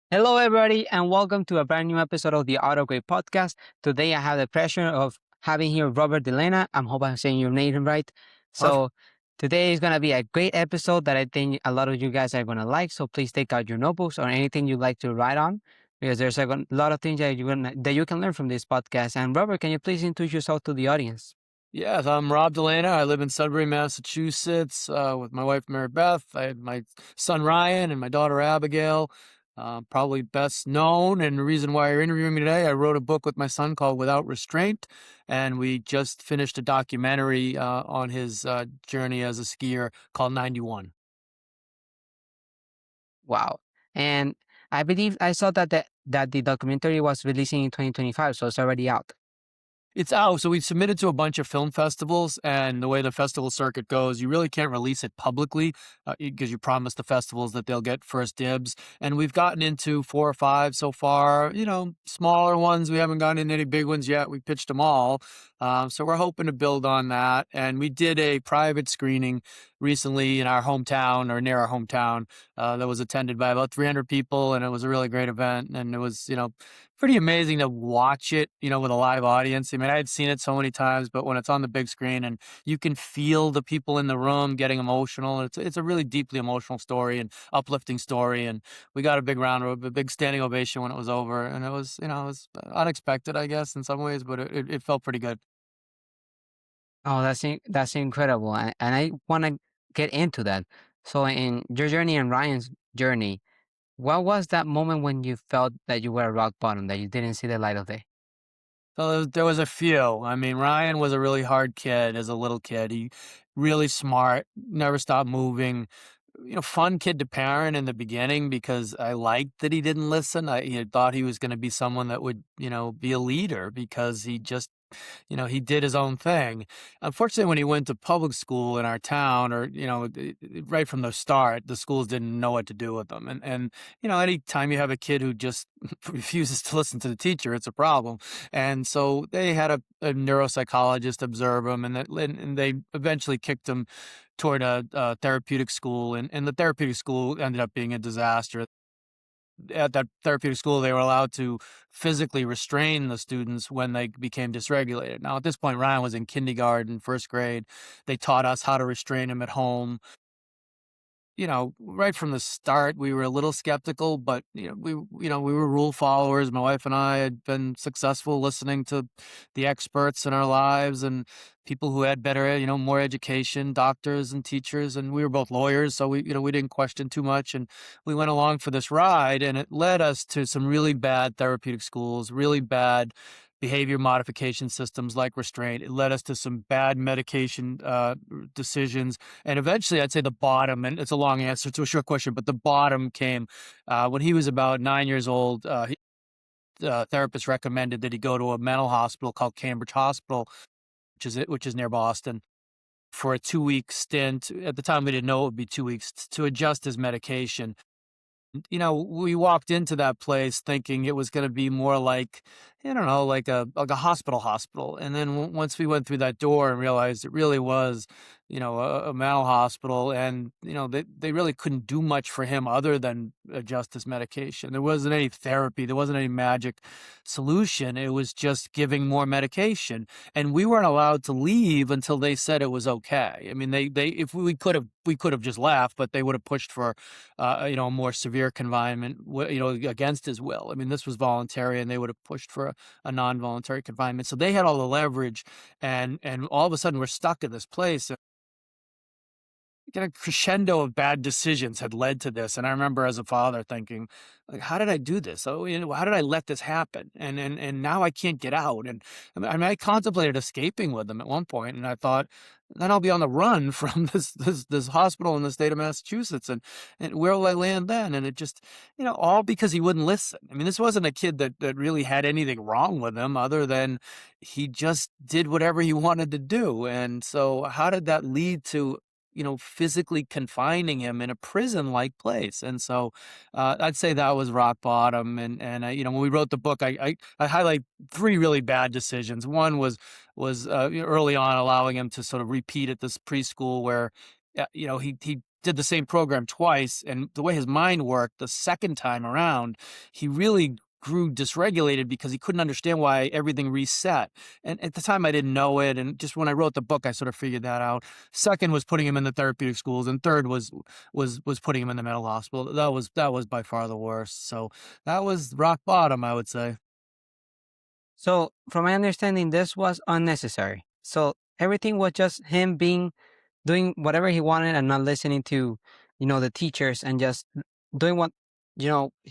Hello, everybody, and welcome to a brand new episode of the Autograde Podcast. Today, I have the pleasure of having here Robert Delena. I hope I'm saying your name right. Perfect. So, today is going to be a great episode that I think a lot of you guys are going to like. So, please take out your notebooks or anything you'd like to write on, because there's a lot of things that you can learn from this podcast. And Robert, can you please introduce yourself to the audience? Yes, I'm Rob Delena. I live in Sudbury, Massachusetts, with my wife Mary Beth. I have my son Ryan and my daughter Abigail. Probably best known, and the reason why you're interviewing me today, I wrote a book with my son called Without Restraint, and we just finished a documentary on his journey as a skier called 91. Wow. And I believe I saw that the documentary was releasing in 2025, so it's already out. It's out. So we submitted to a bunch of film festivals, and the way the festival circuit goes, you really can't release it publicly because you promise the festivals that they'll get first dibs. And we've gotten into 4 or 5 so far, smaller ones. We haven't gotten into any big ones yet. We pitched them all. So we're hoping to build on that. And we did a private screening recently in our hometown or near our hometown that was attended by about 300 people. And it was a really great event. And it was, pretty amazing to watch it, with a live audience. I mean, I had seen it so many times, but when it's on the big screen and you can feel the people in the room getting emotional, it's a really deeply emotional story and uplifting story. And we got a big standing ovation when it was over. And it was unexpected, I guess, in some ways, but it felt pretty good. Oh, that's incredible, and I want to get into that. So, in your journey and Ryan's journey, what was that moment when you felt that you were at rock bottom, that you didn't see the light of day? So there was a few. I mean, Ryan was a really hard kid as a little kid. He really smart, never stopped moving. Fun kid to parent in the beginning because I liked that he didn't listen. I thought he was going to be someone that would, be a leader because he just he did his own thing. Unfortunately, when he went to public school in our town, or right from the start, the schools didn't know what to do with him. And anytime you have a kid who just refuses to listen to the teacher, it's a problem. And so they had a neuropsychologist observe him, and they eventually kicked him toward a therapeutic school, and the therapeutic school ended up being a disaster. At that therapeutic school, they were allowed to physically restrain the students when they became dysregulated. Now, at this point, Ryan was in kindergarten, first grade. They taught us how to restrain him at home. Right from the start, we were a little skeptical, but we were rule followers. My wife and I had been successful listening to the experts in our lives and people who had better, more education, doctors and teachers, and we were both lawyers, so we didn't question too much, and we went along for this ride, and it led us to some really bad therapeutic schools, really bad behavior modification systems like restraint. It led us to some bad medication decisions. And eventually, I'd say the bottom, and it's a long answer to a short question, but the bottom came when he was about 9 years old. Therapist recommended that he go to a mental hospital called Cambridge Hospital, which is near Boston, for a 2-week stint. At the time, we didn't know it would be 2 weeks to adjust his medication. We walked into that place thinking it was going to be more like, I don't know, like a hospital. And then once we went through that door and realized it really was, a mental hospital, and they really couldn't do much for him other than adjust his medication. There wasn't any therapy. There wasn't any magic solution. It was just giving more medication, and we weren't allowed to leave until they said it was okay. I mean, they if we could have just left, but they would have pushed for a more severe confinement, against his will. I mean, this was voluntary, and they would have pushed for a non-voluntary confinement. So they had all the leverage, and all of a sudden we're stuck in this place. A crescendo of bad decisions had led to this, and I remember as a father thinking, like, how did I do this? Oh, how did I let this happen? And now I can't get out. And I contemplated escaping with them at one point, and I thought, then I'll be on the run from this hospital in the state of Massachusetts, and where will I land then? And it just, all because he wouldn't listen. I mean, this wasn't a kid that really had anything wrong with him other than he just did whatever he wanted to do. And so how did that lead to physically confining him in a prison-like place? And so I'd say that was rock bottom. And when we wrote the book, I highlight 3 really bad decisions. One was early on allowing him to sort of repeat at this preschool where he did the same program twice, and the way his mind worked the second time around, he really grew dysregulated because he couldn't understand why everything reset. And at the time, I didn't know it, and just when I wrote the book, I sort of figured that out. Second was putting him in the therapeutic schools, and third was putting him in the mental hospital. That was by far the worst. So that was rock bottom, I would say. So, from my understanding, this was unnecessary. So everything was just him being doing whatever he wanted and not listening to, the teachers, and just doing what he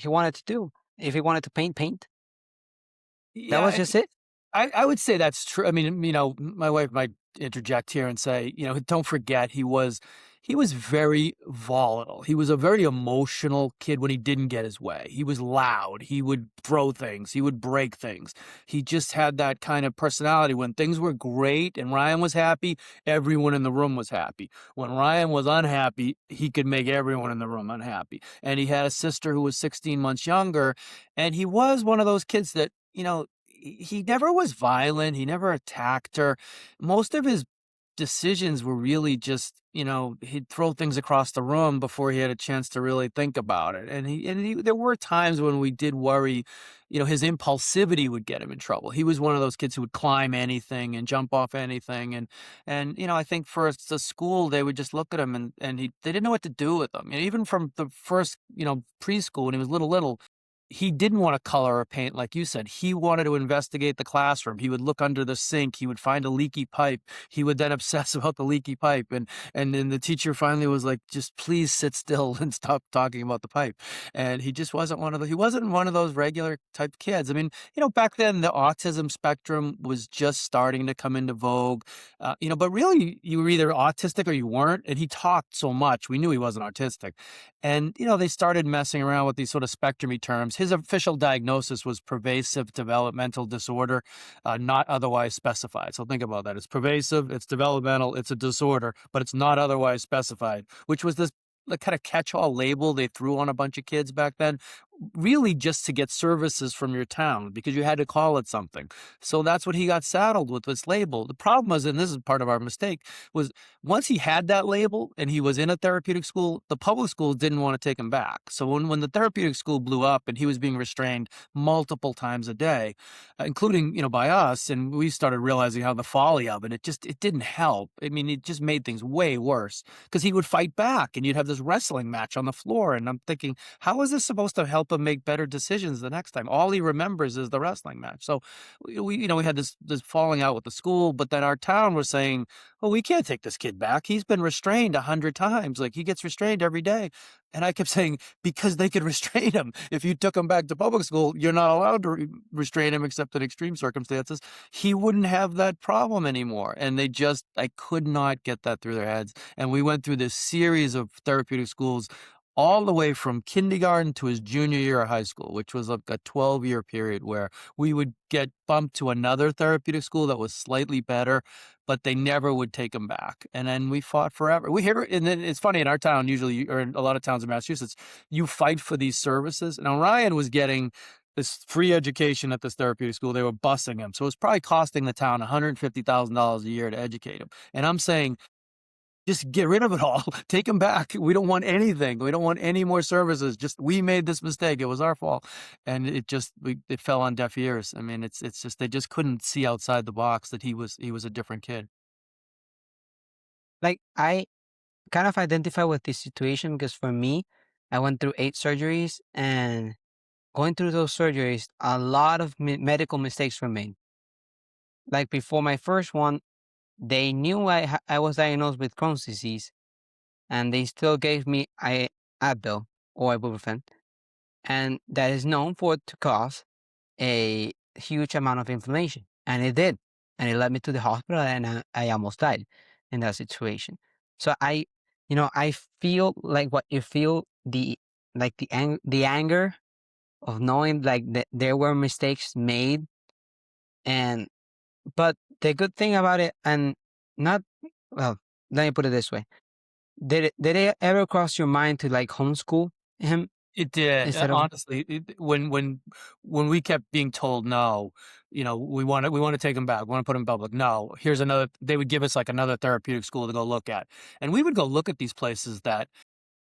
wanted to do. If he wanted to paint, paint. That was Yeah, just it. I would say that's true. I mean, my wife might interject here and say, don't forget he was very volatile. He was a very emotional kid when he didn't get his way. He was loud. He would throw things. He would break things. He just had that kind of personality. When things were great and Ryan was happy, everyone in the room was happy. When Ryan was unhappy, he could make everyone in the room unhappy. And he had a sister who was 16 months younger, and he was one of those kids that, he never was violent, he never attacked her. Most of his decisions were really just, he'd throw things across the room before he had a chance to really think about it. And there were times when we did worry, his impulsivity would get him in trouble. He was one of those kids who would climb anything and jump off anything. And I think for the school, they would just look at him and they didn't know what to do with him. And even from the first, preschool when he was little, he didn't wanna color or paint like you said. He wanted to investigate the classroom. He would look under the sink. He would find a leaky pipe. He would then obsess about the leaky pipe, and then the teacher finally was like, "Just please sit still and stop talking about the pipe." And he just wasn't one of those regular type kids. I mean, back then, the autism spectrum was just starting to come into vogue, but really, you were either autistic or you weren't, and he talked so much, we knew he wasn't autistic. And, they started messing around with these sort of spectrumy terms. His official diagnosis was pervasive developmental disorder, not otherwise specified. So think about that. It's pervasive, it's developmental, it's a disorder, but it's not otherwise specified, which was this the kind of catch-all label they threw on a bunch of kids back then, really just to get services from your town because you had to call it something. So that's what he got saddled with, this label. The problem was, and this is part of our mistake, was once he had that label and he was in a therapeutic school, the public schools didn't want to take him back. So when the therapeutic school blew up and he was being restrained multiple times a day, including, by us, and we started realizing how the folly of it, it didn't help. I mean, it just made things way worse because he would fight back and you'd have this wrestling match on the floor. And I'm thinking, how is this supposed to help him make better decisions the next time? All he remembers is the wrestling match. So we had this falling out with the school, but then our town was saying, well, we can't take this kid back. He's been restrained 100 times. Like, he gets restrained every day. And I kept saying, because they could restrain him. If you took him back to public school, you're not allowed to restrain him except in extreme circumstances. He wouldn't have that problem anymore. And I could not get that through their heads. And we went through this series of therapeutic schools all the way from kindergarten to his junior year of high school, which was like a 12-year period where we would get bumped to another therapeutic school that was slightly better, but they never would take him back. And then we fought forever. We hear, and then it's funny, in our town, usually, or in a lot of towns in Massachusetts, you fight for these services. Now, Ryan was getting this free education at this therapeutic school. They were busing him. So it was probably costing the town $150,000 a year to educate him. And I'm saying, just get rid of it all. Take him back. We don't want anything. We don't want any more services. Just, we made this mistake. It was our fault. And it fell on deaf ears. I mean, it's just, they just couldn't see outside the box that he was a different kid. Like, I kind of identify with this situation because for me, I went through 8 surgeries, and going through those surgeries, a lot of medical mistakes were made. Like, before my first one, they knew I was diagnosed with Crohn's disease, and they still gave me Advil or ibuprofen, and that is known for to cause a huge amount of inflammation, and it did, and it led me to the hospital, and I almost died in that situation. So I feel like what you feel, the anger of knowing like that there were mistakes made, and but the good thing about it, and not well, let me put it this way: did it ever cross your mind to like homeschool him? It did, instead of honestly, when we kept being told, "No," we wanna take him back, we wanna put him in public, "No, here's another," they would give us, like, another therapeutic school to go look at, and we would go look at these places that,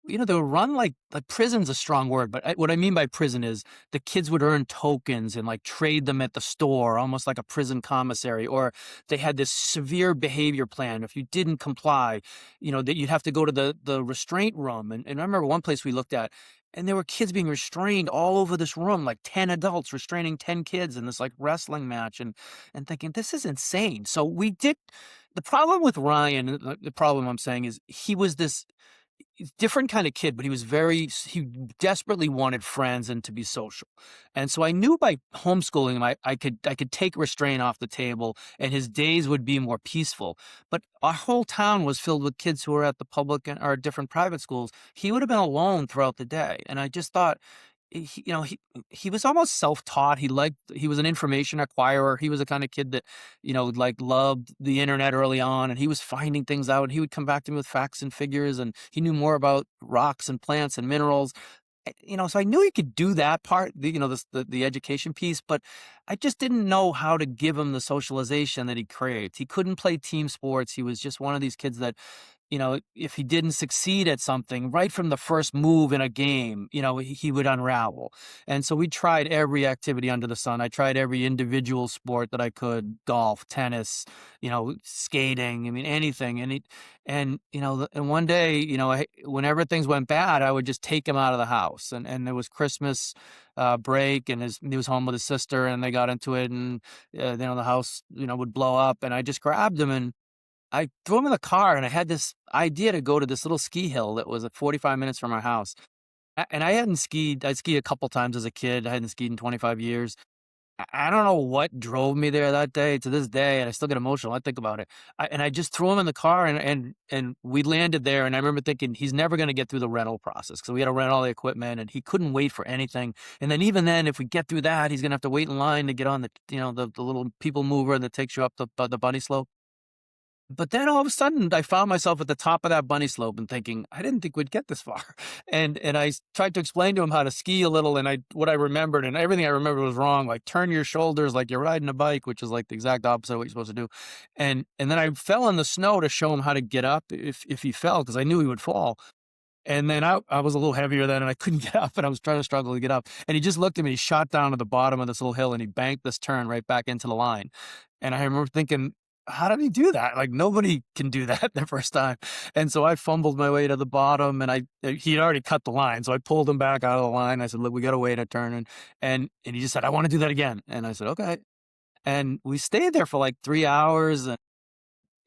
they were run like prison's a strong word, but what I mean by prison is the kids would earn tokens and like trade them at the store, almost like a prison commissary, or they had this severe behavior plan. If you didn't comply, that you'd have to go to the restraint room. And I remember one place we looked at, and there were kids being restrained all over this room, like 10 adults restraining 10 kids in this like wrestling match, and thinking, this is insane. So we did. The problem with Ryan, the problem I'm saying is he was this different kind of kid, but he desperately wanted friends and to be social. And so I knew by homeschooling him, I could take restraint off the table and his days would be more peaceful. But our whole town was filled with kids who were at the public and or different private schools. He would have been alone throughout the day. And I just thought, he was almost self-taught. He was an information acquirer. He was the kind of kid that, like loved the internet early on, and he was finding things out, and he would come back to me with facts and figures, and he knew more about rocks and plants and minerals. So I knew he could do that part, the education piece, but I just didn't know how to give him the socialization that he craved. He couldn't play team sports. He was just one of these kids that, if he didn't succeed at something right from the first move in a game, he would unravel. And so we tried every activity under the sun. I tried every individual sport that I could, golf, tennis, skating, I mean, anything. And one day, whenever things went bad, I would just take him out of the house. And there was Christmas break, and he was home with his sister, and they got into it, and the house, would blow up, and I just grabbed him and I threw him in the car, and I had this idea to go to this little ski hill that was at 45 minutes from our house. And I hadn't skied. I'd skied a couple times as a kid. I hadn't skied in 25 years. I don't know what drove me there that day to this day, and I still get emotional. I think about it. And I just threw him in the car, and we landed there. And I remember thinking, he's never going to get through the rental process because we had to rent all the equipment, and he couldn't wait for anything. And then even then, if we get through that, he's going to have to wait in line to get on the little people mover that takes you up the bunny slope. But then all of a sudden, I found myself at the top of that bunny slope and thinking, I didn't think we'd get this far. And tried to explain to him how to ski a little, and what I remembered, and everything I remembered was wrong. Like turn your shoulders like you're riding a bike, which is like the exact opposite of what you're supposed to do. And then I fell in the snow to show him how to get up if he fell, because I knew he would fall. And then I was a little heavier then, and I couldn't get up, and I was trying to struggle to get up. And he just looked at me, he shot down to the bottom of this little hill, and he banked this turn right back into the line. And I remember thinking, how did he do that? Like nobody can do that the first time. And so I fumbled my way to the bottom, and he'd already cut the line. So I pulled him back out of the line. I said, look, we got to wait a turn. And he just said, I want to do that again. And I said, okay. And we stayed there for like 3 hours. I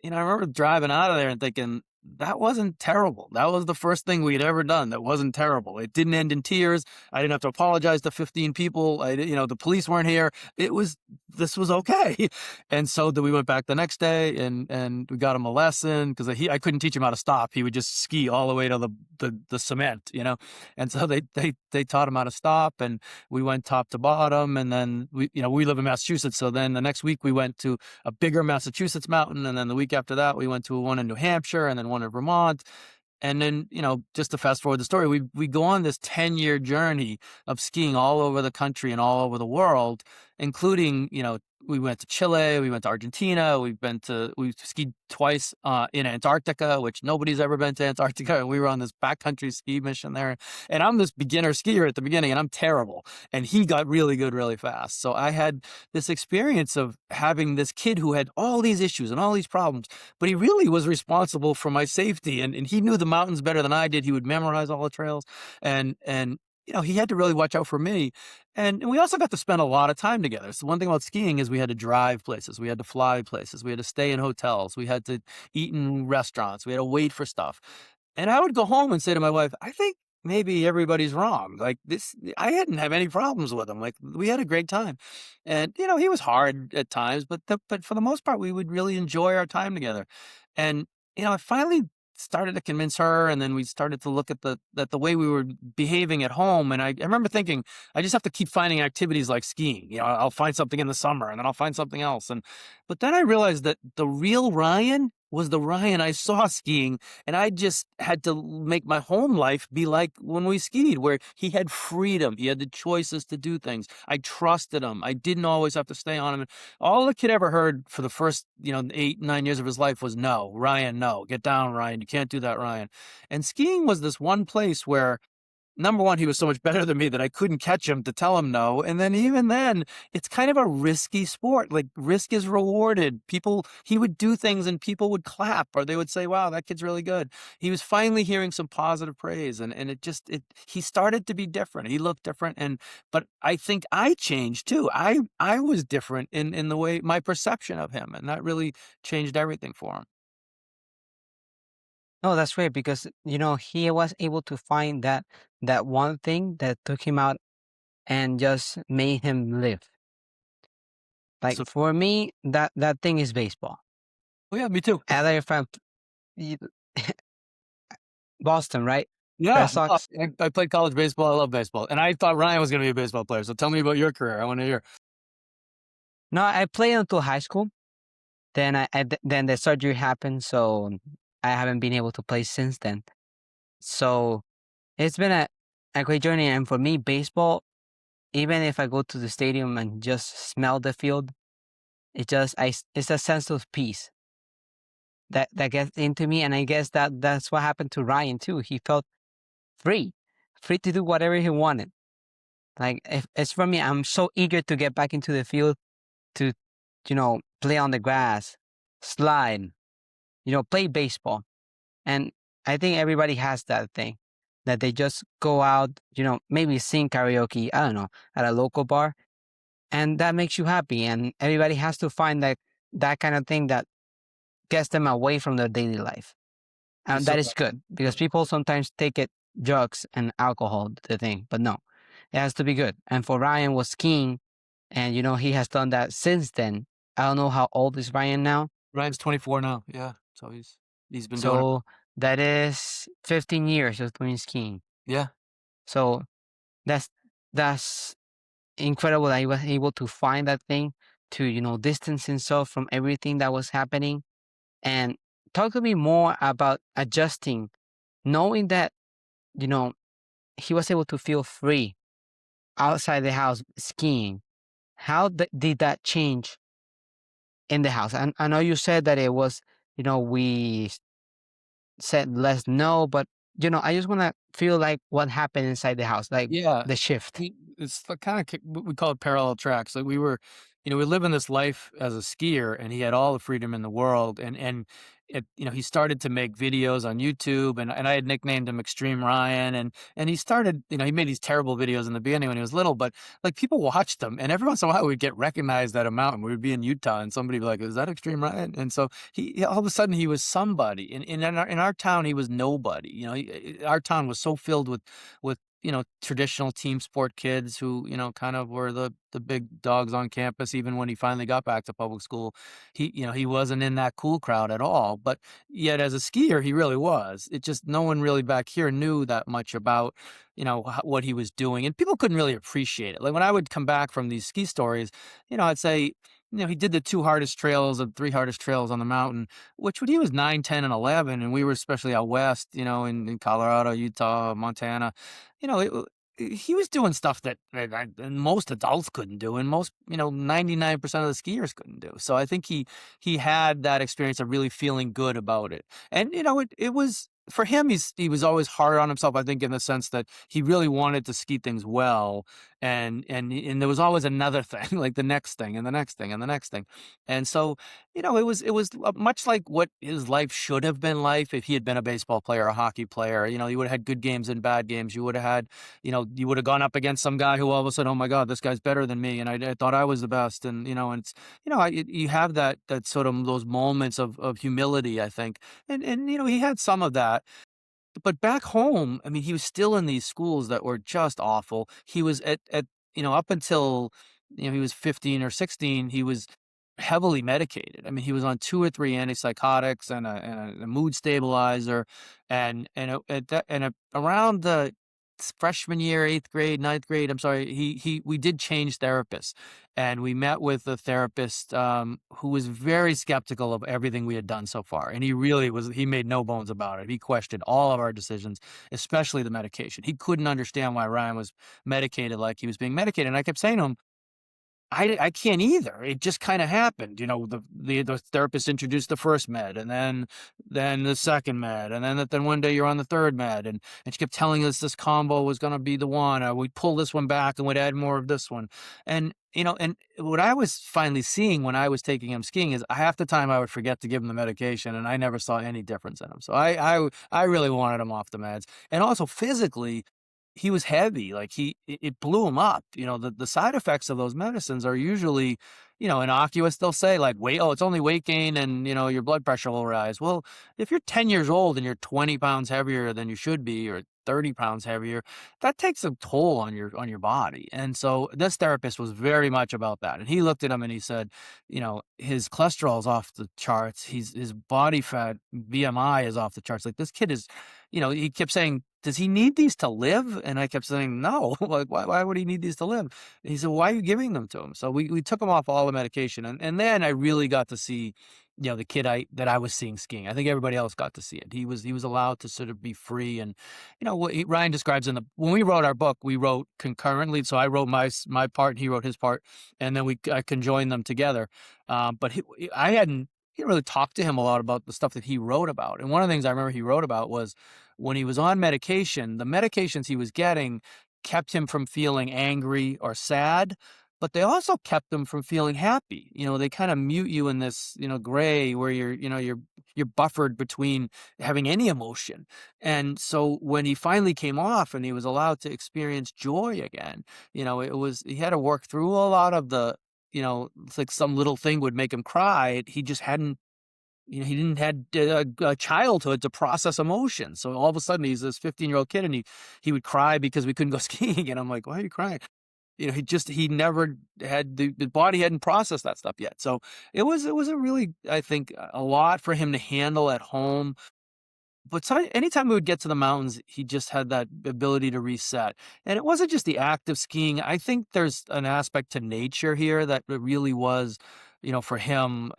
remember driving out of there and thinking, that wasn't terrible. That was the first thing we'd ever done that wasn't terrible. It didn't end in tears. I didn't have to apologize to 15 people. The police weren't here. This was okay. And so then we went back the next day, and we got him a lesson because I couldn't teach him how to stop. He would just ski all the way to the cement, And so they taught him how to stop, and we went top to bottom. And then we live in Massachusetts. So then the next week we went to a bigger Massachusetts mountain. And then the week after that, we went to one in New Hampshire, and then one in Vermont. And then, just to fast forward the story, we go on this 10-year journey of skiing all over the country and all over the world, including, we went to Chile, we went to Argentina, we skied twice in Antarctica, which nobody's ever been to Antarctica. And we were on this backcountry ski mission there. And I'm this beginner skier at the beginning, and I'm terrible. And he got really good really fast. So I had this experience of having this kid who had all these issues and all these problems, but he really was responsible for my safety. And he knew the mountains better than I did. He would memorize all the trails. And he had to really watch out for me. And we also got to spend a lot of time together. So one thing about skiing is we had to drive places. We had to fly places. We had to stay in hotels. We had to eat in restaurants. We had to wait for stuff. And I would go home and say to my wife, I think maybe everybody's wrong. Like this, I didn't have any problems with him. Like we had a great time. And, he was hard at times, but for the most part, we would really enjoy our time together. And, I finally started to convince her, and then we started to look at the way we were behaving at home. And I remember thinking, I just have to keep finding activities like skiing. I'll find something in the summer, and then I'll find something else. But then I realized that the real Ryan was the Ryan I saw skiing, and I just had to make my home life be like when we skied, where he had freedom, he had the choices to do things. I trusted him. I didn't always have to stay on him. All the kid ever heard for the first, 8, 9 years of his life was, "No, Ryan, no. Get down, Ryan. You can't do that, Ryan." And skiing was this one place where number one, he was so much better than me that I couldn't catch him to tell him no. And then even then, it's kind of a risky sport. Like risk is rewarded. He would do things and people would clap or they would say, wow, that kid's really good. He was finally hearing some positive praise and he started to be different. He looked different. But I think I changed too. I was different in the way my perception of him. And that really changed everything for him. No, that's great because he was able to find that one thing that took him out and just made him live. Like So, for me, that thing is baseball. oh yeah, me too. Either if I'm y- Boston, right? Red Yeah, no, Sox. I played college baseball. I love baseball, and I thought Ryan was going to be a baseball player. So tell me about your career. I want to hear. No, I played until high school. Then the surgery happened, so I haven't been able to play since then. So it's been a great journey, and for me, baseball. Even if I go to the stadium and just smell the field, it's a sense of peace that gets into me, and I guess that's what happened to Ryan too. He felt free, free to do whatever he wanted. Like if it's for me, I'm so eager to get back into the field to, play on the grass, slide, play baseball. And I think everybody has that thing that they just go out, maybe sing karaoke, I don't know, at a local bar, and that makes you happy. And everybody has to find that kind of thing that gets them away from their daily life. You're And so that is right. good because people sometimes take it drugs and alcohol, the thing, but no, it has to be good. And for Ryan was skiing, and he has done that since then. I don't know how old is Ryan now. Ryan's 24 now. Yeah, so he's been doing it. So that is 15 years of doing skiing. Yeah, So that's that's incredible that he was able to find that thing to, distance himself from everything that was happening. And talk to me more about adjusting, knowing that, you know, he was able to feel free outside the house skiing. How did that change in the house? And I know you said that it was, we said less no, but, I just want to feel like what happened inside the house, like yeah. the shift. It's the kinda we call it parallel tracks. Like, we live in this life as a skier, and he had all the freedom in the world, and he started to make videos on YouTube, and I had nicknamed him Extreme Ryan, and he started he made these terrible videos in the beginning when he was little, but, like, people watched them, and every once in a while, we'd get recognized at a mountain. We would be in Utah, and somebody would be like, "Is that Extreme Ryan?" And so all of a sudden, he was somebody, and in our town, he was nobody, our town was so filled with traditional team sport kids who, kind of were the big dogs on campus even when he finally got back to public school. He wasn't in that cool crowd at all, but yet as a skier, he really was. It just no one really back here knew that much about, what he was doing, and people couldn't really appreciate it. Like when I would come back from these ski stories, I'd say, he did the two hardest trails and three hardest trails on the mountain, which when he was 9, 10, and 11, and we were especially out west, in Colorado, Utah, Montana, you know, it, he was doing stuff that most adults couldn't do, and most 99% of the skiers couldn't do. So I think he had that experience of really feeling good about it, and it was for him. He was always hard on himself. I think in the sense that he really wanted to ski things well, and there was always another thing, like the next thing, and the next thing, and the next thing, and so it was much like what his life should have been like if he had been a baseball player, a hockey player. You would have had good games and bad games. You would have had, you would have gone up against some guy who all of a sudden, oh my God, this guy's better than me, and I thought I was the best, and it's, you have that sort of those moments of humility, I think, and he had some of that, but back home, I mean, he was still in these schools that were just awful. He was at up until he was 15 or 16, he was heavily medicated. I mean, he was on 2 or 3 antipsychotics and a mood stabilizer, and around the freshman year, 8th grade, ninth grade, I'm sorry, we did change therapists, and we met with a therapist, who was very skeptical of everything we had done so far, and he made no bones about it. He questioned all of our decisions, especially the medication. He couldn't understand why Ryan was medicated like he was being medicated, and I kept saying to him, I can't either. It just kinda happened, the therapist introduced the first med, and then the second med, and then one day you're on the third med, and she kept telling us this combo was gonna be the one, we'd pull this one back and we'd add more of this one. And what I was finally seeing when I was taking him skiing is half the time I would forget to give him the medication, and I never saw any difference in him. So I really wanted him off the meds. And also physically, he was heavy, like, it blew him up. The side effects of those medicines are usually, innocuous. They'll say, like, "Weight oh, it's only weight gain and, your blood pressure will rise." Well, if you're 10 years old and you're 20 pounds heavier than you should be, or 30 pounds heavier, that takes a toll on your body. And so this therapist was very much about that. And he looked at him and he said, his cholesterol's off the charts. His body fat BMI is off the charts. Like, this kid is, he kept saying, "Does he need these to live?" And I kept saying, "No." Like, why would he need these to live? And he said, "Why are you giving them to him?" So we took him off all the medication. And then I really got to see, the kid that I was seeing skiing. I think everybody else got to see it. He was allowed to sort of be free. And what Ryan describes when we wrote our book, we wrote concurrently. So I wrote my part, and he wrote his part, and then I conjoined them together. But I hadn't he didn't really talk to him a lot about the stuff that he wrote about. And one of the things I remember he wrote about was when he was on medication, the medications he was getting kept him from feeling angry or sad, but they also kept him from feeling happy. They kind of mute you in this, gray where you're buffered between having any emotion. And so when he finally came off and he was allowed to experience joy again, he had to work through a lot of it's like some little thing would make him cry. He just hadn't he didn't had a childhood to process emotions. So all of a sudden he's this 15-year-old kid, and he would cry because we couldn't go skiing. And I'm like, "Why are you crying?" He never had the body hadn't processed that stuff yet. So it was a really, I think, a lot for him to handle at home. But anytime we would get to the mountains, he just had that ability to reset. And it wasn't just the act of skiing. I think there's an aspect to nature here that it really was, for him,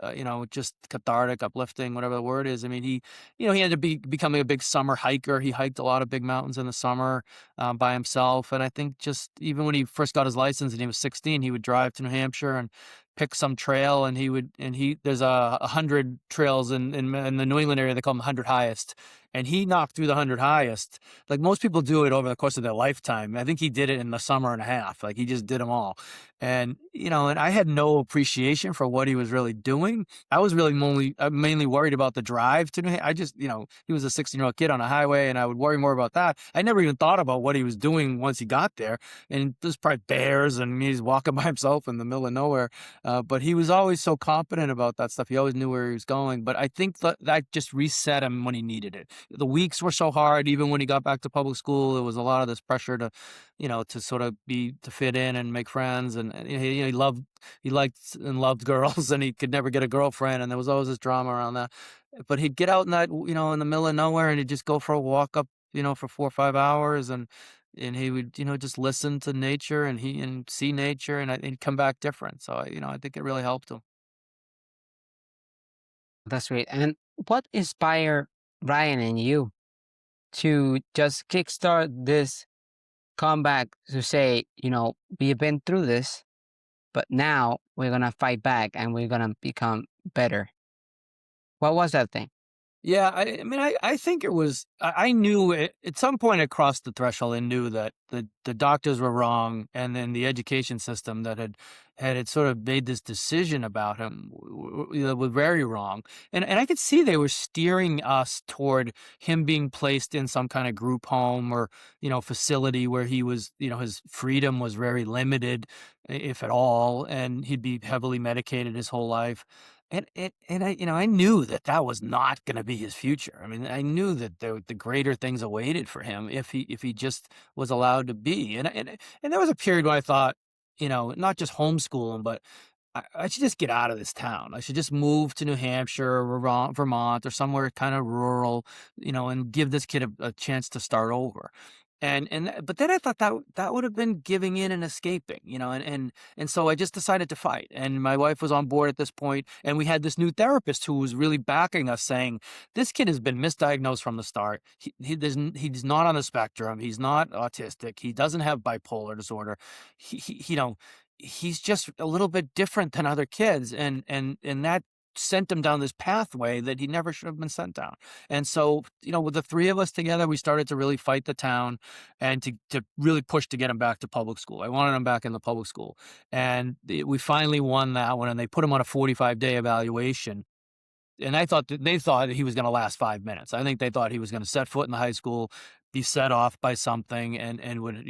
just cathartic, uplifting, whatever the word is. I mean, he ended up becoming a big summer hiker. He hiked a lot of big mountains in the summer by himself. And I think just even when he first got his license and he was 16, he would drive to New Hampshire and pick some trail, and there's 100 trails in the New England area. They call them 100 highest, and he knocked through the 100 highest. Like, most people do it over the course of their lifetime. I think he did it in the summer and a half. Like, he just did them all. And and I had no appreciation for what he was really doing. I was really mainly worried about the drive to New Hampshire. I just, he was a 16-year-old kid on a highway, and I would worry more about that. I never even thought about what he was doing once he got there. And there's probably bears, and he's walking by himself in the middle of nowhere. But he was always so confident about that stuff. He always knew where he was going. But I think that just reset him when he needed it. The weeks were so hard. Even when he got back to public school, there was a lot of this pressure to sort of to fit in and make friends. And he liked and loved girls, and he could never get a girlfriend. And there was always this drama around that. But he'd get out in that, in the middle of nowhere, and he'd just go for a walk up, for 4 or 5 hours. And he would, just listen to nature, and see nature, and he'd come back different. So, I think it really helped him. That's great. And what inspired Ryan and you to just kickstart this comeback to say, we've been through this, but now we're gonna fight back and we're gonna become better. What was that thing? Yeah, I mean, I think it was I knew at some point I crossed the threshold and knew that the doctors were wrong, and then the education system that had sort of made this decision about him was very wrong. And I could see they were steering us toward him being placed in some kind of group home or, facility where he was, his freedom was very limited, if at all, and he'd be heavily medicated his whole life. And I knew that was not gonna be his future. I mean, I knew that the greater things awaited for him if he just was allowed to be. And there was a period where I thought, not just homeschool him, but I should just get out of this town. I should just move to New Hampshire or Vermont or somewhere kind of rural, and give this kid a chance to start over. But then I thought that would have been giving in and escaping, and so I just decided to fight. And my wife was on board at this point, and we had this new therapist who was really backing us, saying, "This kid has been misdiagnosed from the start. He's not on the spectrum. He's not autistic. He doesn't have bipolar disorder. He's just a little bit different than other kids, and that sent him down this pathway that he never should have been sent down." And so, with the three of us together, we started to really fight the town and to really push to get him back to public school. I wanted him back in the public school. And we finally won that one, and they put him on a 45-day evaluation. And they thought he was going to last 5 minutes. I think they thought he was going to set foot in the high school, be set off by something, and would,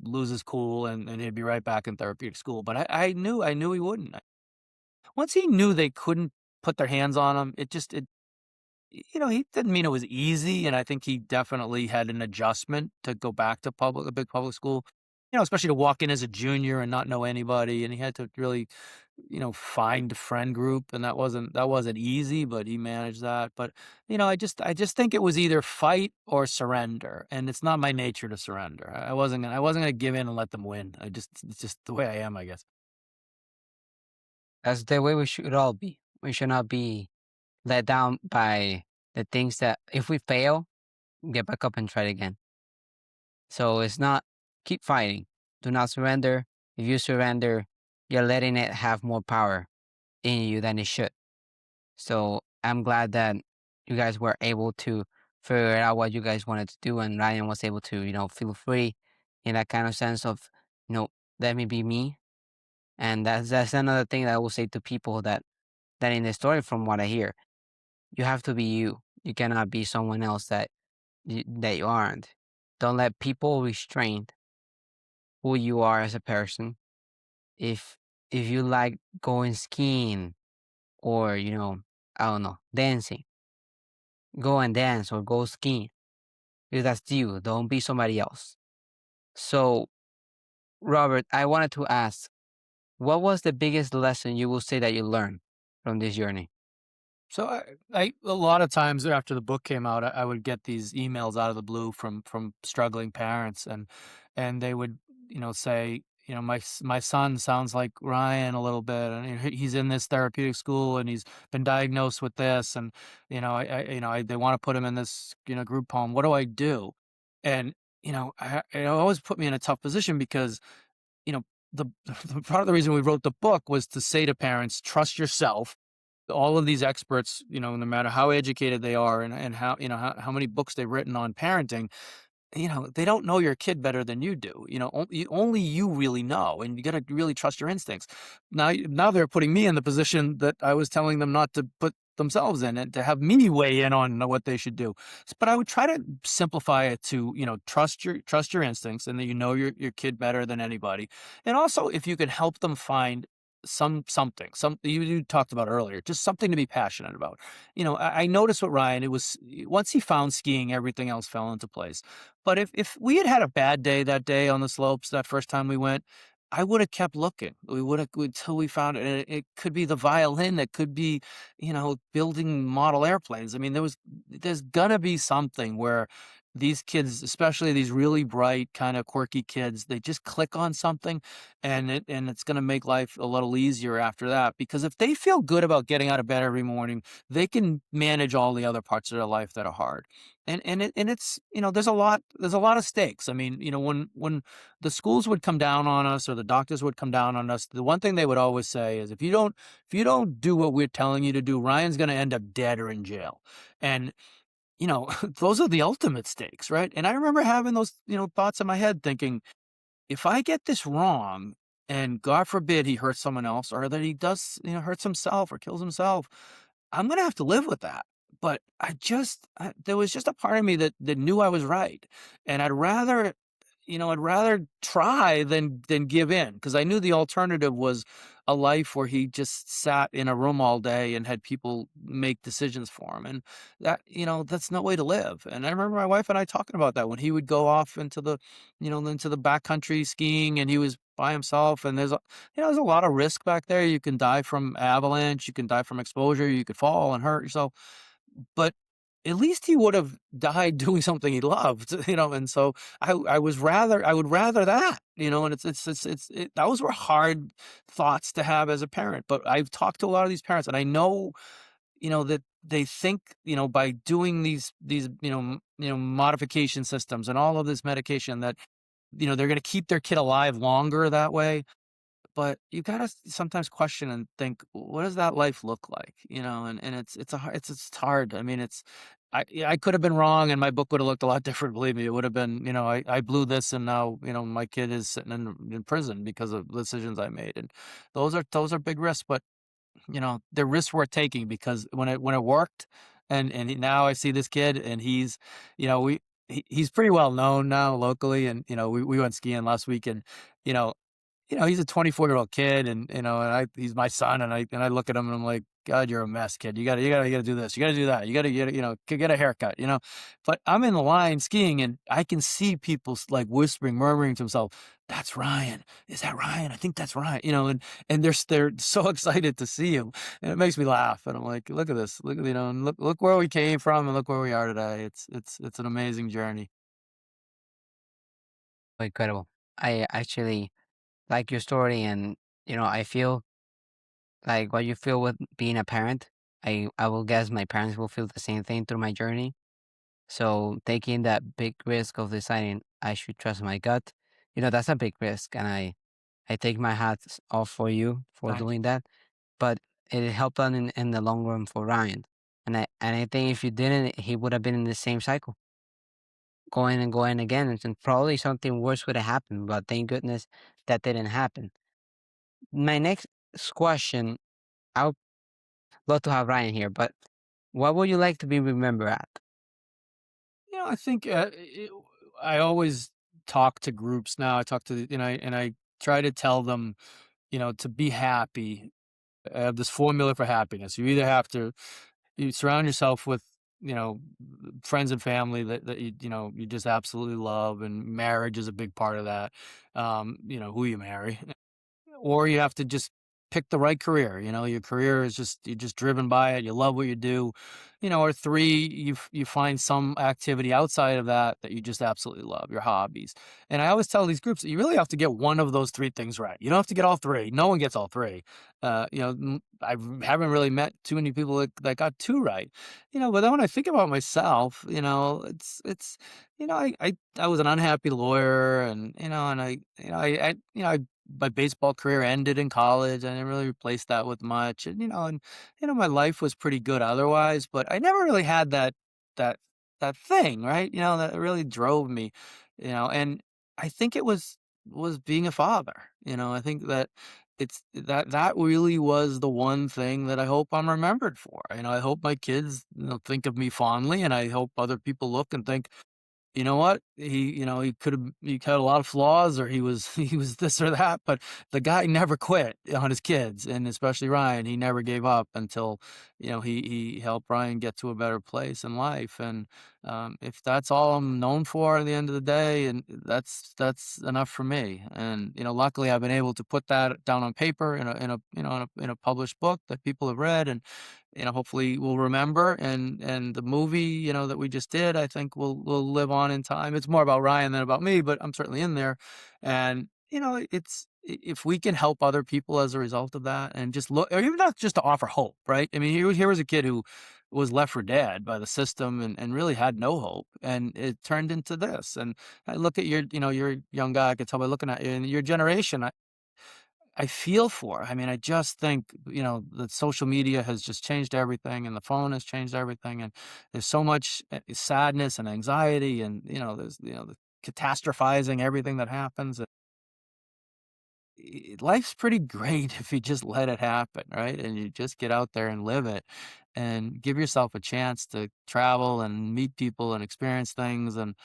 lose his cool, and he'd be right back in therapeutic school. But I knew he wouldn't. Once he knew they couldn't put their hands on him, he didn't mean it was easy, and I think he definitely had an adjustment to go back to a big public school, especially to walk in as a junior and not know anybody, and he had to really, find a friend group, and that wasn't easy, but he managed that. But, I just think it was either fight or surrender, and it's not my nature to surrender. I wasn't gonna give in and let them win. It's just the way I am, I guess. That's the way we should all be. We should not be let down by the things that if we fail, get back up and try it again. So it's not keep fighting. Do not surrender. If you surrender, you're letting it have more power in you than it should. So I'm glad that you guys were able to figure out what you guys wanted to do, and Ryan was able to, feel free in that kind of sense of, you know, let me be me. And that's another thing that I will say to people that in the story, from what I hear, you have to be you. You cannot be someone else that you aren't. Don't let people restrain who you are as a person. If if you like going skiing or I don't know, dancing, go and dance or go skiing. Because that's you. Don't be somebody else. So, Robert, I wanted to ask, what was the biggest lesson you will say that you learned from this journey? So I a lot of times after the book came out, I would get these emails out of the blue from struggling parents, and they would, say, my son sounds like Ryan a little bit, and he's in this therapeutic school, and he's been diagnosed with this, and they want to put him in this, group home. What do I do? And it always put me in a tough position because, you know the, the part of the reason we wrote the book was to say to parents, trust yourself. All of these experts, no matter how educated they are, and how many books they've written on parenting, they don't know your kid better than you do. Only you really know, and you got to really trust your instincts. Now they're putting me in the position that I was telling them not to put themselves in, and to have me weigh in on what they should do. But I would try to simplify it to, trust your instincts, and that your kid better than anybody. And also, if you can help them find something you talked about earlier, just something to be passionate about. I noticed with Ryan, it was once he found skiing, everything else fell into place. But if we had a bad day that day on the slopes that first time we went, I would have kept looking. We would have until we found it. And it could be the violin, it could be, building model airplanes. I mean, there's gonna be something where these kids, especially these really bright, kind of quirky kids, they just click on something, and it's gonna make life a little easier after that. Because if they feel good about getting out of bed every morning, they can manage all the other parts of their life that are hard. And it's, there's a lot of stakes. I mean, when the schools would come down on us, or the doctors would come down on us, the one thing they would always say is, if you don't do what we're telling you to do, Ryan's going to end up dead or in jail. And those are the ultimate stakes, right? And I remember having those, thoughts in my head, thinking, if I get this wrong, and God forbid he hurts someone else, or that he does, hurts himself or kills himself, I'm gonna have to live with that. But there was just a part of me that knew I was right, and I'd rather try than give in, because I knew the alternative was a life where he just sat in a room all day and had people make decisions for him, and that's no way to live. And I remember my wife and I talking about that when he would go off into the backcountry skiing, and he was by himself, and there's a lot of risk back there. You can die from avalanche, you can die from exposure, you could fall and hurt yourself. But at least he would have died doing something he loved, and so I would rather that, and those were hard thoughts to have as a parent, but I've talked to a lot of these parents, and I know, that they think, by doing these, modification systems and all of this medication that, they're gonna keep their kid alive longer that way, but you gotta sometimes question and think, what does that life look like? And it's hard. I mean, yeah, I could have been wrong, and my book would have looked a lot different. Believe me, it would have been, I blew this, and now, my kid is sitting in prison because of decisions I made, and those are big risks, but they're risks worth taking because when it worked, and now I see this kid, and you know, we he's pretty well known now locally, and we went skiing last week, and you know he's a 24-year-old kid, and, he's my son, and I look at him and I'm like, "God, you're a mess, kid. You gotta do this. You gotta do that. You gotta get a haircut." But I'm in the line skiing, and I can see people like whispering, murmuring to themselves, "That's Ryan. Is that Ryan? I think that's Ryan." And they're so excited to see him, and it makes me laugh. And I'm like, "Look at this. Look, and look where we came from, and look where we are today. It's an amazing journey." Incredible. I actually like your story, and I feel like what you feel with being a parent. I will guess my parents will feel the same thing through my journey. So taking that big risk of deciding I should trust my gut, that's a big risk, and I take my hats off for you for Thank doing you. that. But it helped on in the long run for Ryan, and I think if you didn't, he would have been in the same cycle, going and going again, and probably something worse would have happened. But thank goodness that didn't happen. My next question, I would love to have Ryan here, but what would you like to be remembered at? I think I always talk to groups now. I talk to, and I try to tell them, to be happy. I have this formula for happiness. You either have to you surround yourself with, friends and family that you just absolutely love, and marriage is a big part of that. Who you marry, or you have to just pick the right career. Your career is just you're just driven by it. You love what you do, or three, you find some activity outside of that you just absolutely love, your hobbies. And I always tell these groups that you really have to get one of those three things right. You don't have to get all three. No one gets all three. I haven't really met too many people that got two right. But then when I think about myself, it's I was an unhappy lawyer, and I my baseball career ended in college. I didn't really replace that with much, and my life was pretty good otherwise, but I never really had that that thing, right? That really drove me, and I think it was being a father. I think that that really was the one thing that I hope I'm remembered for. I hope my kids, think of me fondly, and I hope other people look and think, you know what? He had a lot of flaws, or he was he was this or that, but the guy never quit on his kids, and especially Ryan. He never gave up until, he helped Ryan get to a better place in life. And if that's all I'm known for at the end of the day, and that's enough for me. And luckily I've been able to put that down on paper in a published book that people have read, and hopefully we'll remember. And the movie, that we just did, I think will live on in time. It's more about Ryan than about me, but I'm certainly in there. And if we can help other people as a result of that, and just look, or even not just to offer hope, right? I mean, here was a kid who was left for dead by the system, and really had no hope, and it turned into this. And I look at you're a young guy. I can tell by looking at you and your generation. I feel for. I mean, I just think, that social media has just changed everything, and the phone has changed everything, and there's so much sadness and anxiety, and there's the catastrophizing everything that happens. Life's pretty great if you just let it happen, right? And you just get out there and live it, and give yourself a chance to travel and meet people and experience things. And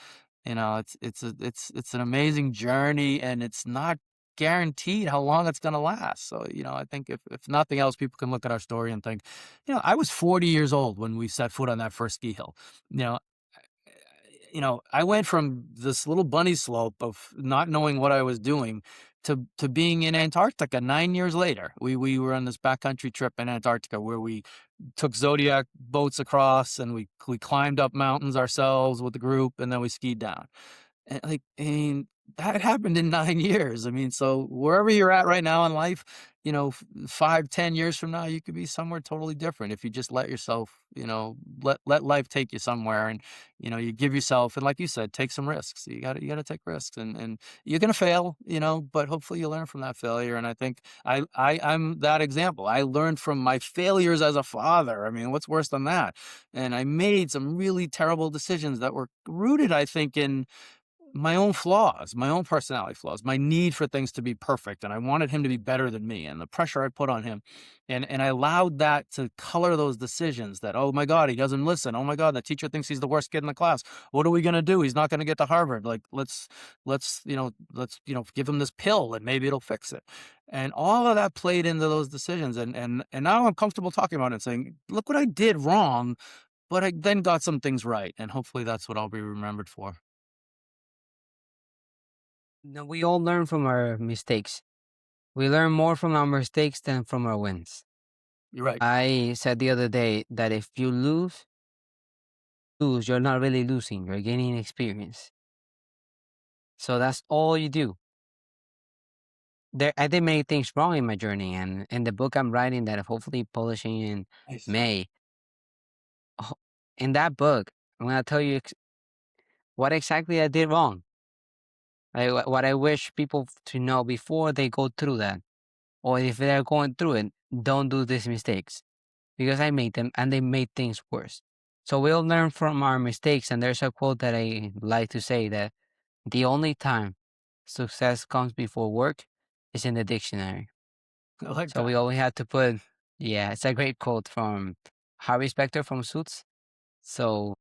it's an amazing journey, and it's not guaranteed how long it's going to last. So, I think if nothing else, people can look at our story and think, I was 40 years old when we set foot on that first ski hill. You know, I went from this little bunny slope of not knowing what I was doing to being in Antarctica 9 years later. We were on this backcountry trip in Antarctica where we took Zodiac boats across and we climbed up mountains ourselves with the group and then we skied down. And, like, I mean, that happened in 9 years. I mean, so wherever you're at right now in life, 5, 10 years from now, you could be somewhere totally different if you just let yourself, let life take you somewhere and, you give yourself and like you said, take some risks. You gotta take risks and you're gonna fail, but hopefully you learn from that failure. And I think I'm that example. I learned from my failures as a father. I mean, what's worse than that? And I made some really terrible decisions that were rooted, I think, in my own flaws, my own personality flaws, my need for things to be perfect, and I wanted him to be better than me, and the pressure I put on him, and I allowed that to color those decisions. That oh my god, he doesn't listen. Oh my god, the teacher thinks he's the worst kid in the class. What are we gonna do? He's not gonna get to Harvard. Like let's give him this pill and maybe it'll fix it. And all of that played into those decisions, and now I'm comfortable talking about it, and saying, look what I did wrong, but I then got some things right, and hopefully that's what I'll be remembered for. No, we all learn from our mistakes. We learn more from our mistakes than from our wins. You're right. I said the other day that if you lose, you're not really losing, you're gaining experience. So that's all you do. I did many things wrong in my journey, and in the book I'm writing that I'm hopefully publishing in Nice. May, ho- in that book, I'm gonna tell you what exactly I did wrong. What I wish people to know before they go through that, or if they're going through it, don't do these mistakes because I made them and they made things worse. So we'll learn from our mistakes. And there's a quote that I like to say that the only time success comes before work is in the dictionary. I like So that. we only have to put, yeah, it's a great quote from Harvey Specter from Suits. So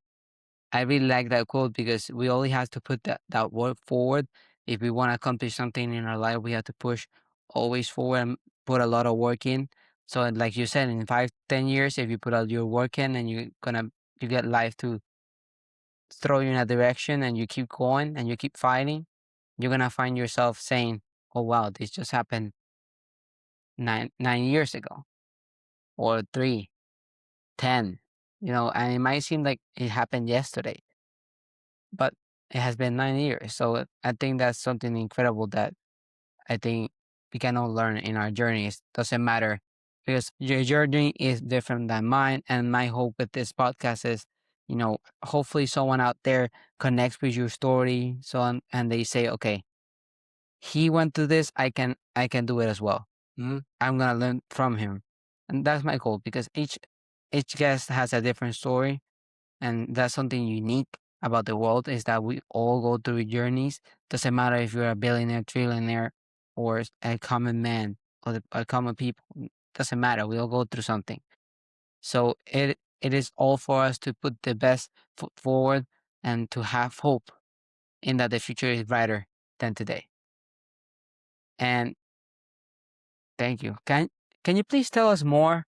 I really like that quote because we only have to put that work forward. If we want to accomplish something in our life, we have to push always forward and put a lot of work in. So like you said, in 5, 10 years, if you put all your work in and you get life to throw you in a direction and you keep going and you keep fighting, you're gonna find yourself saying, "Oh wow, this just happened 9 years ago, or 3, 10." And it might seem like it happened yesterday, but it has been 9 years. So I think that's something incredible that I think we can all learn in our journeys. Doesn't matter because your journey is different than mine. And my hope with this podcast is, hopefully someone out there connects with your story. And they say, okay, he went through this. I can do it as well. Mhm. I'm gonna learn from him. And that's my goal because each guest has a different story, and that's something unique about the world is that we all go through journeys. Doesn't matter if you're a billionaire, trillionaire, or a common man or a common people. Doesn't matter. We all go through something. So it is all for us to put the best foot forward and to have hope in that the future is brighter than today. And thank you. Can you please tell us more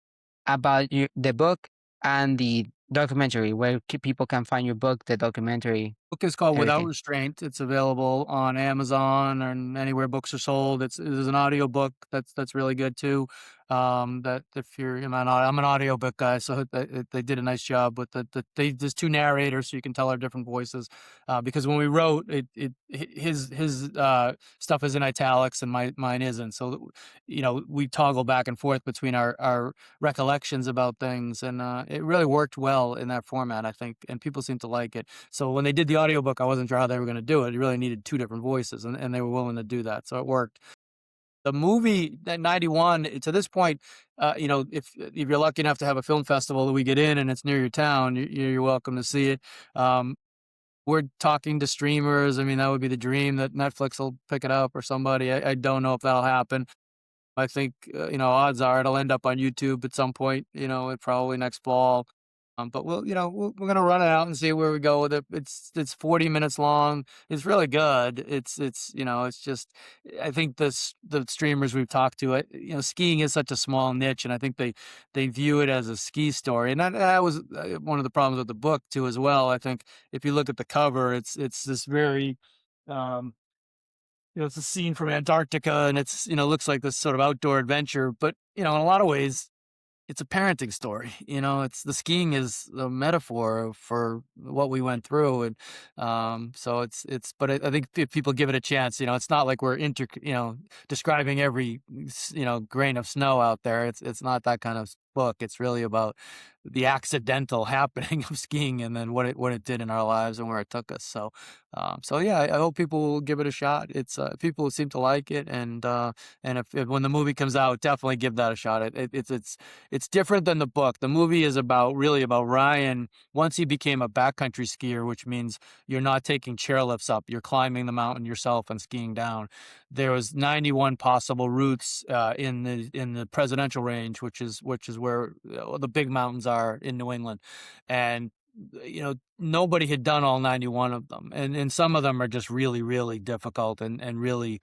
about the book and the documentary where people can find your book, the documentary, Book is called Without everything? Restraint. It's available on Amazon and anywhere books are sold. It is an audiobook that's really good too. That if you're, I'm an audiobook guy, so they did a nice job with there's two narrators, so you can tell our different voices. Because when we wrote his stuff is in italics and mine isn't. So we toggle back and forth between our recollections about things, and it really worked well in that format, I think, and people seem to like it. So when they did the audiobook, I wasn't sure how they were gonna do it. You really needed 2 different voices, and they were willing to do that, so it worked. The movie, that 91, to this point, if you're lucky enough to have a film festival that we get in and it's near your town, you're welcome to see it. We're talking to streamers. I mean, that would be the dream that Netflix will pick it up or somebody. I don't know if that'll happen. I think, odds are it'll end up on YouTube at some point, probably next fall. But we're gonna run it out and see where we go with it. It's 40 minutes long. It's really good. It's just I think the streamers we've talked to, skiing is such a small niche, and I think they view it as a ski story, and that was one of the problems with the book too as well. I think if you look at the cover, it's this very um, it's a scene from Antarctica, and it's looks like this sort of outdoor adventure, but in a lot of ways it's a parenting story. It's the skiing is a metaphor for what we went through, and so But I think if people give it a chance, it's not like we're describing every grain of snow out there. It's not that kind of book. It's really about the accidental happening of skiing, and then what it did in our lives and where it took us. So yeah, I hope people will give it a shot. It's people seem to like it, and if when the movie comes out, definitely give that a shot. It's different than the book. The movie is really about Ryan once he became a backcountry skier, which means you're not taking chairlifts up, you're climbing the mountain yourself and skiing down. There was 91 possible routes in the presidential range, which is where the big mountains are in New England, and nobody had done all 91 of them, and some of them are just really, really difficult, and really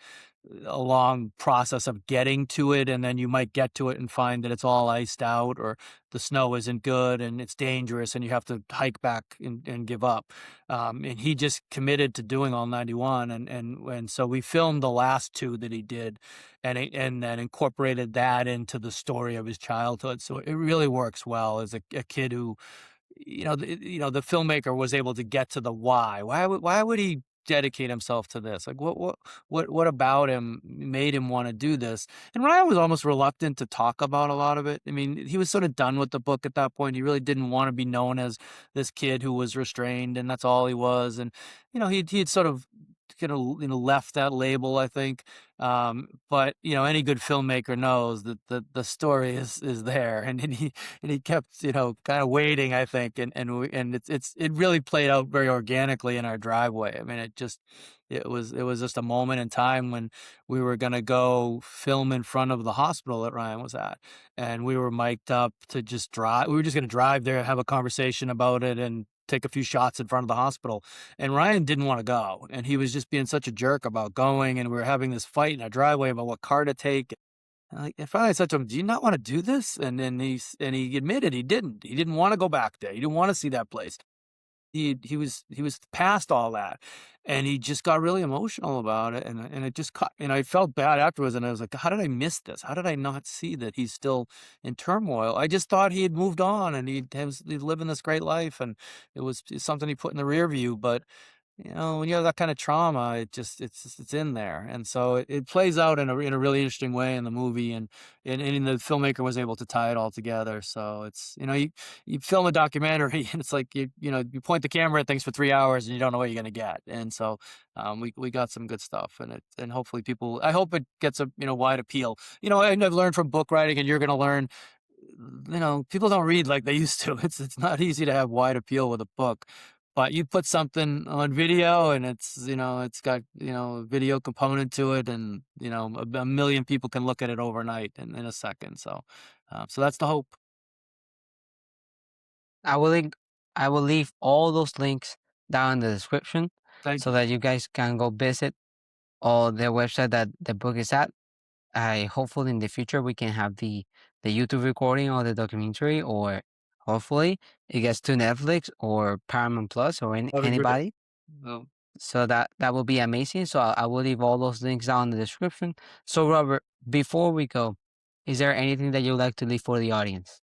a long process of getting to it, and then you might get to it and find that it's all iced out, or the snow isn't good and it's dangerous and you have to hike back and give up. And he just committed to doing all 91, and so we filmed the last two that he did, and then incorporated that into the story of his childhood. So it really works well as a kid who the filmmaker was able to get to the why. Why would he dedicate himself to this? Like, what about him made him want to do this? And Ryan was almost reluctant to talk about a lot of it. I mean, he was sort of done with the book at that point. He really didn't want to be known as this kid who was restrained, and that's all he was. And he'd sort of left that label, I think. But any good filmmaker knows that the story is there, and he kept kind of waiting, I think, and it really played out very organically in our driveway. I mean, it was just a moment in time when we were going to go film in front of the hospital that Ryan was at, and we were mic'd up to just drive. We were just going to drive there, have a conversation about it, and take a few shots in front of the hospital. And Ryan didn't want to go, and he was just being such a jerk about going, and we were having this fight in our driveway about what car to take. And finally I said to him, "Do you not want to do this?" And he admitted he didn't. He didn't want to go back there. He didn't want to see that place. He was past all that, and he just got really emotional about it, and it just caught, and I felt bad afterwards, and I was like, how did I miss this? How did I not see that he's still in turmoil? I just thought he had moved on, and he's living this great life, and it's something he put in the rear view. But when you have that kind of trauma, it's in there, and so it plays out in a really interesting way in the movie, and the filmmaker was able to tie it all together. So it's you film a documentary, and it's like you point the camera at things for 3 hours and you don't know what you're gonna get, and so we got some good stuff, and hopefully people. I hope it gets a wide appeal. I've learned from book writing, and you're gonna learn. People don't read like they used to. It's not easy to have wide appeal with a book, but you put something on video, and it's got a video component to it, and a million people can look at it overnight in a second. So that's the hope. I will link I will leave all those links down in the description Thank so you. that you guys can go visit all the website that the book is at. I hopefully in the future we can have the YouTube recording of the documentary, or hopefully it gets to Netflix or Paramount Plus or That'd be great. anybody. Well, So that will be amazing. So I will leave all those links down in the description. So Robert, before we go, is there anything that you'd like to leave for the audience?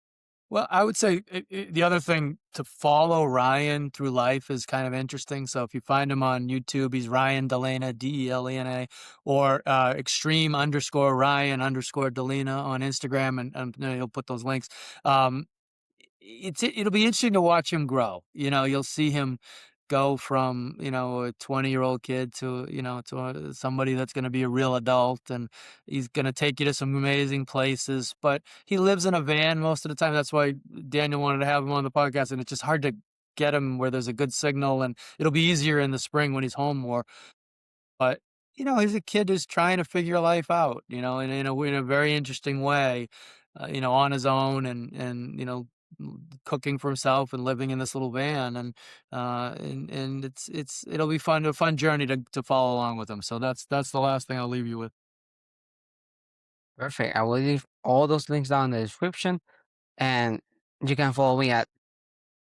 Well, I would say the other thing to follow Ryan through life is kind of interesting. So if you find him on YouTube, he's Ryan Delena, Delena, or extreme_Ryan_Delena on Instagram, and he'll put those links. Um, it'll be interesting to watch him grow. You'll see him go from a 20-year-old kid to somebody that's going to be a real adult, and he's going to take you to some amazing places. But he lives in a van most of the time. That's why Daniel wanted to have him on the podcast, and it's just hard to get him where there's a good signal, and it'll be easier in the spring when he's home more. But, he's a kid who's trying to figure life out, in a very interesting way, on his own, cooking for himself and living in this little van, and it'll be a fun journey to follow along with him. So that's the last thing I'll leave you with. Perfect. I will leave all those links down in the description, and you can follow me at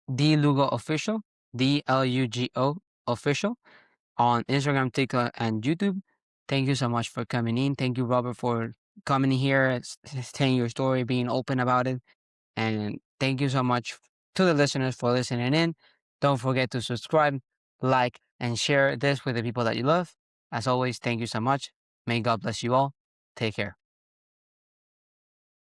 the Lugo official, DLUGO official on Instagram, TikTok, and YouTube. Thank you so much for coming in. Thank you, Robert, for coming here, telling your story, being open about it. And thank you so much to the listeners for listening in. Don't forget to subscribe, like, and share this with the people that you love. As always, thank you so much. May God bless you all. Take care.